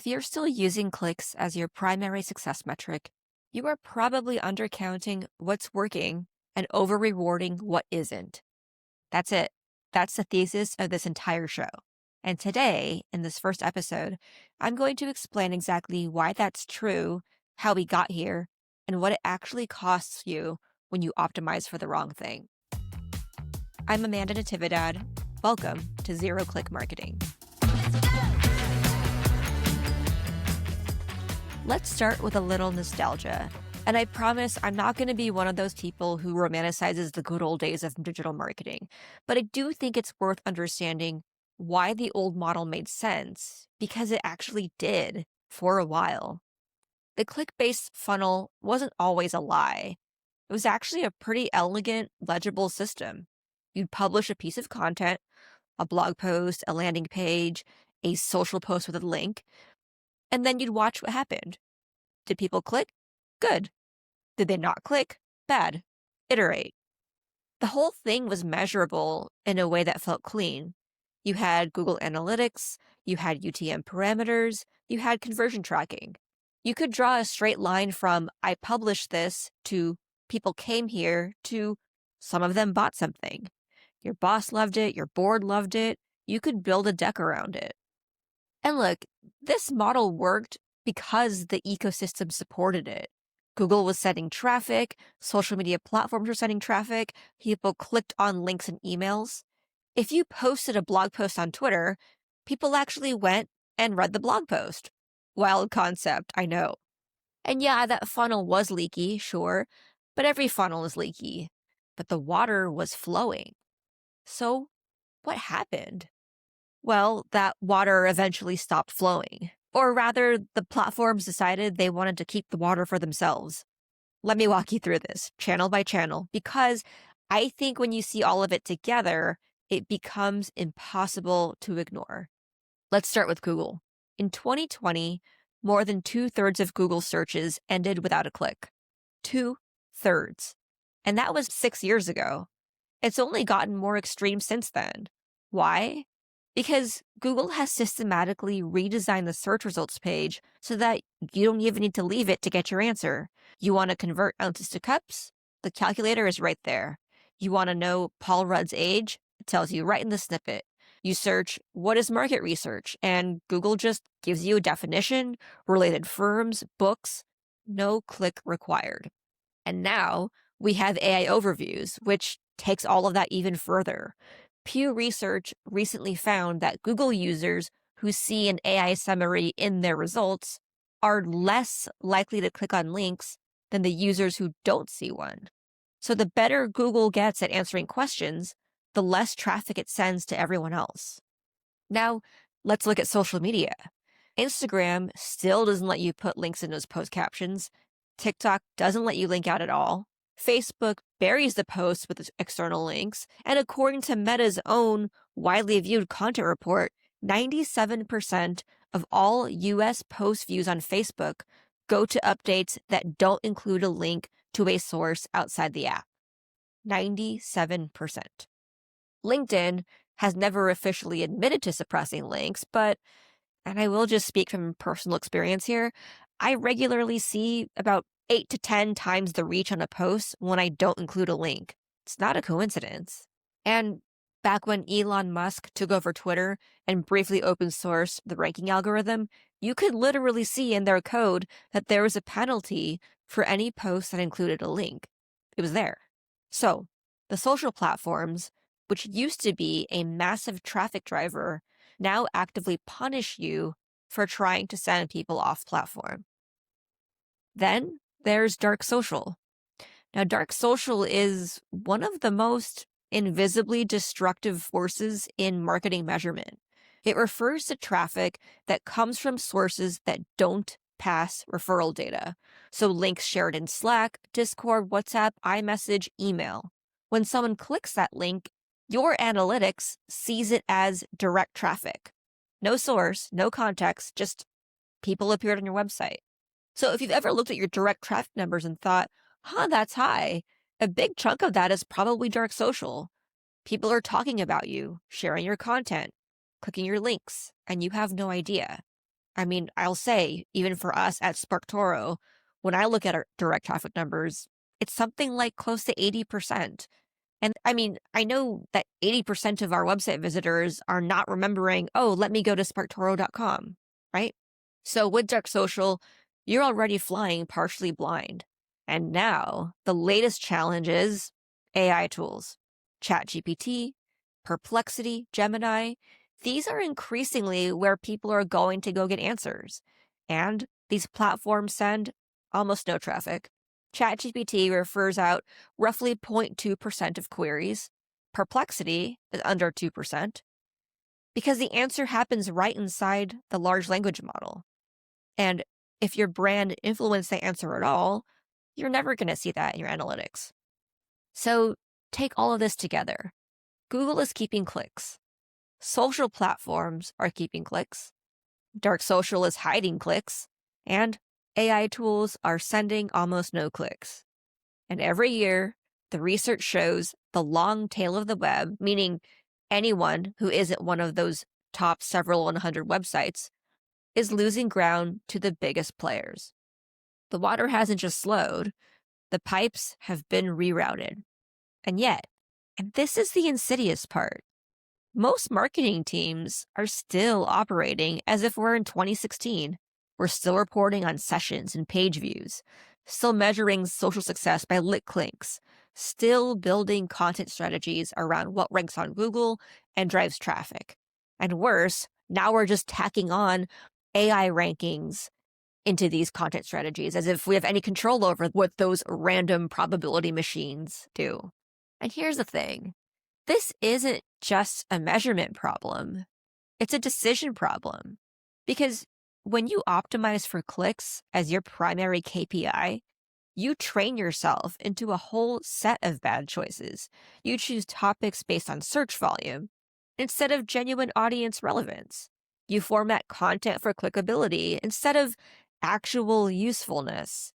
If you're still using clicks as your primary success metric, you are probably undercounting what's working and over rewarding what isn't. That's it. That's the thesis of this entire show. And today, in this first episode, I'm going to explain exactly why that's true, how we got here, and what it actually costs you when you optimize for the wrong thing. I'm Amanda Natividad. Welcome to Zero Click Marketing. Let's start with a little nostalgia. And I promise I'm not going to be one of those people who romanticizes the good old days of digital marketing. But I do think it's worth understanding why the old model made sense, because it actually did for a while. The click-based funnel wasn't always a lie. It was actually a pretty elegant, legible system. You'd publish a piece of content, a blog post, a landing page, a social post with a link, and then you'd watch what happened. Did people click? Good. Did they not click? Bad. Iterate. The whole thing was measurable in a way that felt clean. You had Google Analytics, you had UTM parameters, you had conversion tracking. You could draw a straight line from I published this to people came here to some of them bought something. Your boss loved it, your board loved it. You could build a deck around it. And look, this model worked because the ecosystem supported it. Google was sending traffic, social media platforms were sending traffic, people clicked on links and emails. If you posted a blog post on Twitter, people actually went and read the blog post. Wild concept, I know. And yeah, that funnel was leaky, sure, but every funnel is leaky. But the water was flowing. So what happened? Well, that water eventually stopped flowing. Or rather, the platforms decided they wanted to keep the water for themselves. Let me walk you through this, channel by channel, because I think when you see all of it together, it becomes impossible to ignore. Let's start with Google. In 2020, more than 2/3 of Google searches ended without a click. 2/3. And that was 6 years ago. It's only gotten more extreme since then. Why? Because Google has systematically redesigned the search results page so that you don't even need to leave it to get your answer. You want to convert ounces to cups? The calculator is right there. You want to know Paul Rudd's age? It tells you right in the snippet. You search, what is market research? And Google just gives you a definition, related firms, books, no click required. And now we have AI overviews, which takes all of that even further. Pew Research recently found that Google users who see an AI summary in their results are less likely to click on links than the users who don't see one. So the better Google gets at answering questions, the less traffic it sends to everyone else. Now, let's look at social media. Instagram still doesn't let you put links in those post captions. TikTok doesn't let you link out at all. Facebook buries the posts with external links, and according to Meta's own widely viewed content report, 97% of all US post views on Facebook go to updates that don't include a link to a source outside the app. 97%. LinkedIn has never officially admitted to suppressing links, but, and I will just speak from personal experience here, I regularly see about 8 to 10 times the reach on a post when I don't include a link. It's not a coincidence. And back when Elon Musk took over Twitter and briefly open sourced the ranking algorithm, you could literally see in their code that there was a penalty for any post that included a link. It was there. So the social platforms, which used to be a massive traffic driver, now actively punish you for trying to send people off platform. Then there's dark social. Now, dark social is one of the most invisibly destructive forces in marketing measurement. It refers to traffic that comes from sources that don't pass referral data. So links shared in Slack, Discord, WhatsApp, iMessage, email. When someone clicks that link, your analytics sees it as direct traffic. No source, no context, just people appeared on your website. So if you've ever looked at your direct traffic numbers and thought, that's high, a big chunk of that is probably dark social. People are talking about you, sharing your content, clicking your links, and you have no idea. I mean, I'll say, even for us at SparkToro, when I look at our direct traffic numbers, it's something like close to 80%. And I mean, I know that 80% of our website visitors are not remembering, oh, let me go to sparktoro.com, right? So with dark social, you're already flying partially blind. And now the latest challenge is AI tools, ChatGPT, Perplexity, Gemini. These are increasingly where people are going to go get answers. And these platforms send almost no traffic. ChatGPT refers out roughly 0.2% of queries. Perplexity is under 2% because the answer happens right inside the large language model. And if your brand influenced the answer at all, you're never going to see that in your analytics. So take all of this together. Google is keeping clicks. Social platforms are keeping clicks. Dark social is hiding clicks. And AI tools are sending almost no clicks. And every year, the research shows the long tail of the web, meaning anyone who isn't one of those top several 100 websites, is losing ground to the biggest players. The water hasn't just slowed, the pipes have been rerouted. And yet, and this is the insidious part, most marketing teams are still operating as if we're in 2016. We're still reporting on sessions and page views, still measuring social success by lit clicks, still building content strategies around what ranks on Google and drives traffic. And worse, now we're just tacking on AI rankings into these content strategies as if we have any control over what those random probability machines do. And here's the thing. This isn't just a measurement problem. It's a decision problem. Because when you optimize for clicks as your primary KPI, you train yourself into a whole set of bad choices. You choose topics based on search volume instead of genuine audience relevance. You format content for clickability instead of actual usefulness.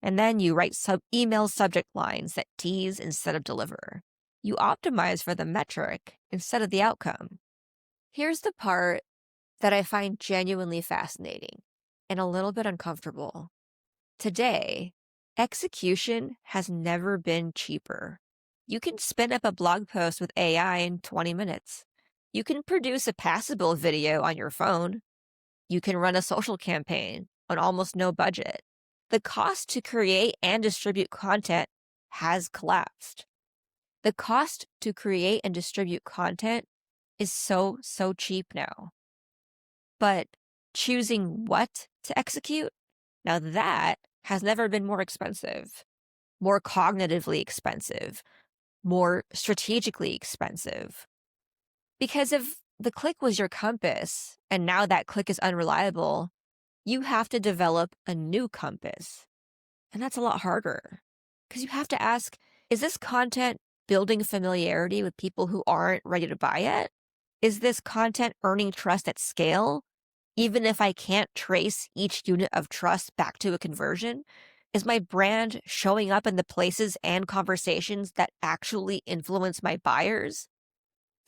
And then you write email subject lines that tease instead of deliver. You optimize for the metric instead of the outcome. Here's the part that I find genuinely fascinating and a little bit uncomfortable. Today, execution has never been cheaper. You can spin up a blog post with AI in 20 minutes. You can produce a passable video on your phone. You can run a social campaign on almost no budget. The cost to create and distribute content has collapsed. The cost to create and distribute content is so cheap now. But choosing what to execute, now that has never been more expensive, more cognitively expensive, more strategically expensive. Because if the click was your compass and now that click is unreliable, you have to develop a new compass. And that's a lot harder because you have to ask, is this content building familiarity with people who aren't ready to buy it? Is this content earning trust at scale, even if I can't trace each unit of trust back to a conversion? Is my brand showing up in the places and conversations that actually influence my buyers?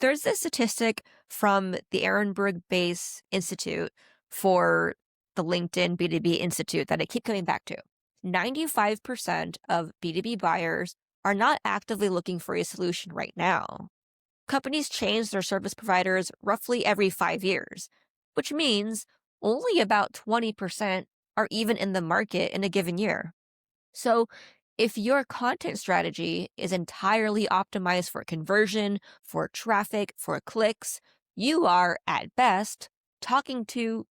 There's this statistic from the Ehrenberg Base Institute for the LinkedIn B2B Institute that I keep coming back to. 95% of B2B buyers are not actively looking for a solution right now. Companies change their service providers roughly every 5 years, which means only about 20% are even in the market in a given year. So if your content strategy is entirely optimized for conversion, for traffic, for clicks, you are, at best, talking to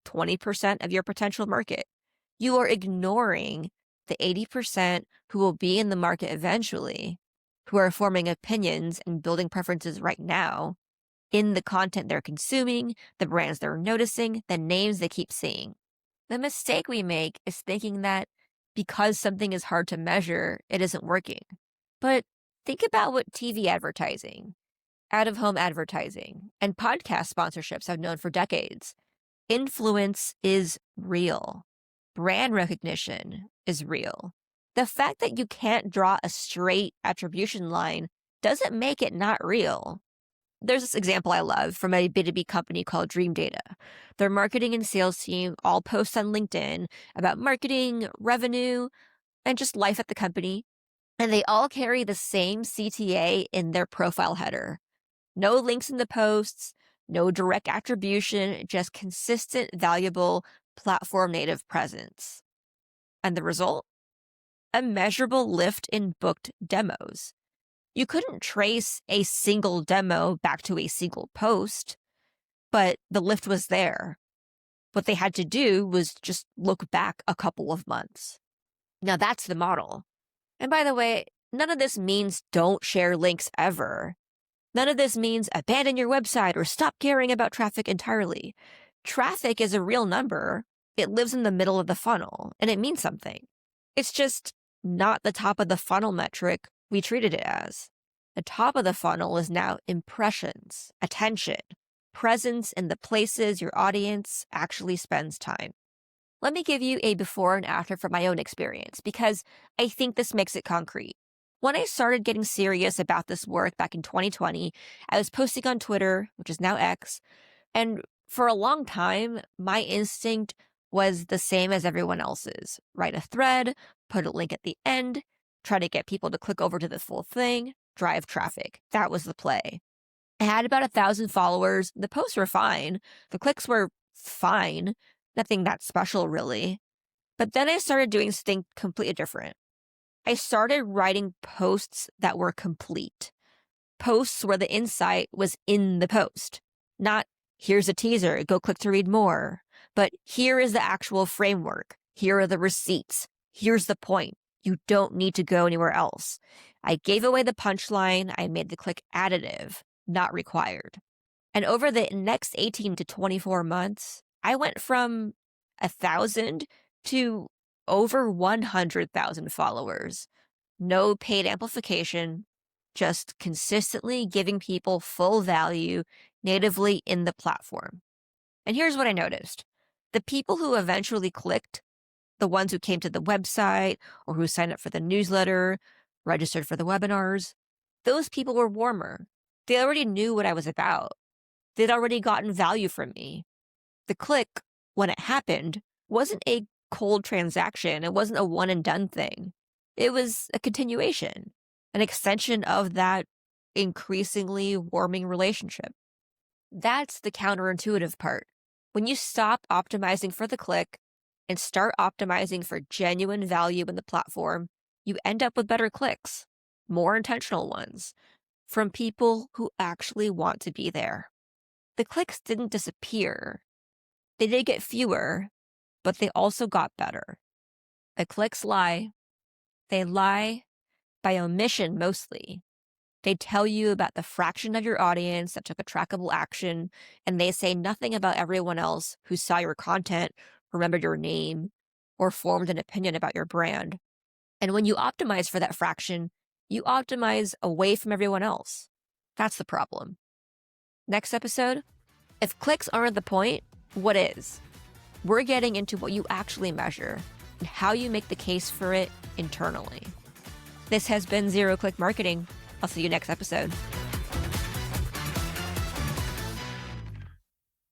20% of your potential market. You are ignoring the 80% who will be in the market eventually, who are forming opinions and building preferences right now in the content they're consuming, the brands they're noticing, the names they keep seeing. The mistake we make is thinking that because something is hard to measure, it isn't working. But think about what TV advertising, out-of-home advertising, and podcast sponsorships have known for decades. Influence is real. Brand recognition is real. The fact that you can't draw a straight attribution line doesn't make it not real. There's this example I love from a B2B company called Dream Data. Their marketing and sales team all post on LinkedIn about marketing, revenue, and just life at the company. And they all carry the same CTA in their profile header. No links in the posts, no direct attribution, just consistent, valuable platform native presence. And the result? A measurable lift in booked demos. You couldn't trace a single demo back to a single post, but the lift was there. What they had to do was just look back a couple of months. Now that's the model. And by the way, none of this means don't share links ever. None of this means abandon your website or stop caring about traffic entirely. Traffic is a real number. It lives in the middle of the funnel, and it means something. It's just not the top of the funnel metric we treated it as. The top of the funnel is now impressions, attention, presence in the places your audience actually spends time. Let me give you a before and after from my own experience, because I think this makes it concrete. When I started getting serious about this work back in 2020, I was posting on Twitter, which is now X, and for a long time, my instinct was the same as everyone else's. Write a thread, put a link at the end, try to get people to click over to the full thing, drive traffic. That was the play. I had about 1,000 followers. The posts were fine. The clicks were fine. Nothing that special, really. But then I started doing something completely different. I started writing posts that were complete. Posts where the insight was in the post. Not, here's a teaser, go click to read more. But here is the actual framework. Here are the receipts. Here's the point. You don't need to go anywhere else. I gave away the punchline. I made the click additive, not required. And over the next 18 to 24 months, I went from 1,000 to over 100,000 followers. No paid amplification, just consistently giving people full value natively in the platform. And here's what I noticed. The people who eventually clicked, the ones who came to the website or who signed up for the newsletter, registered for the webinars, those people were warmer. They already knew what I was about. They'd already gotten value from me. The click, when it happened, wasn't a cold transaction. It wasn't a one and done thing. It was a continuation, an extension of that increasingly warming relationship. That's the counterintuitive part. When you stop optimizing for the click and start optimizing for genuine value in the platform, you end up with better clicks, more intentional ones, from people who actually want to be there. The clicks didn't disappear. They did get fewer, but they also got better. The clicks lie. They lie by omission mostly. They tell you about the fraction of your audience that took a trackable action, and they say nothing about everyone else who saw your content, remembered your name, or formed an opinion about your brand. And when you optimize for that fraction, you optimize away from everyone else. That's the problem. Next episode, if clicks aren't the point, what is? We're getting into what you actually measure and how you make the case for it internally. This has been Zero Click Marketing. I'll see you next episode.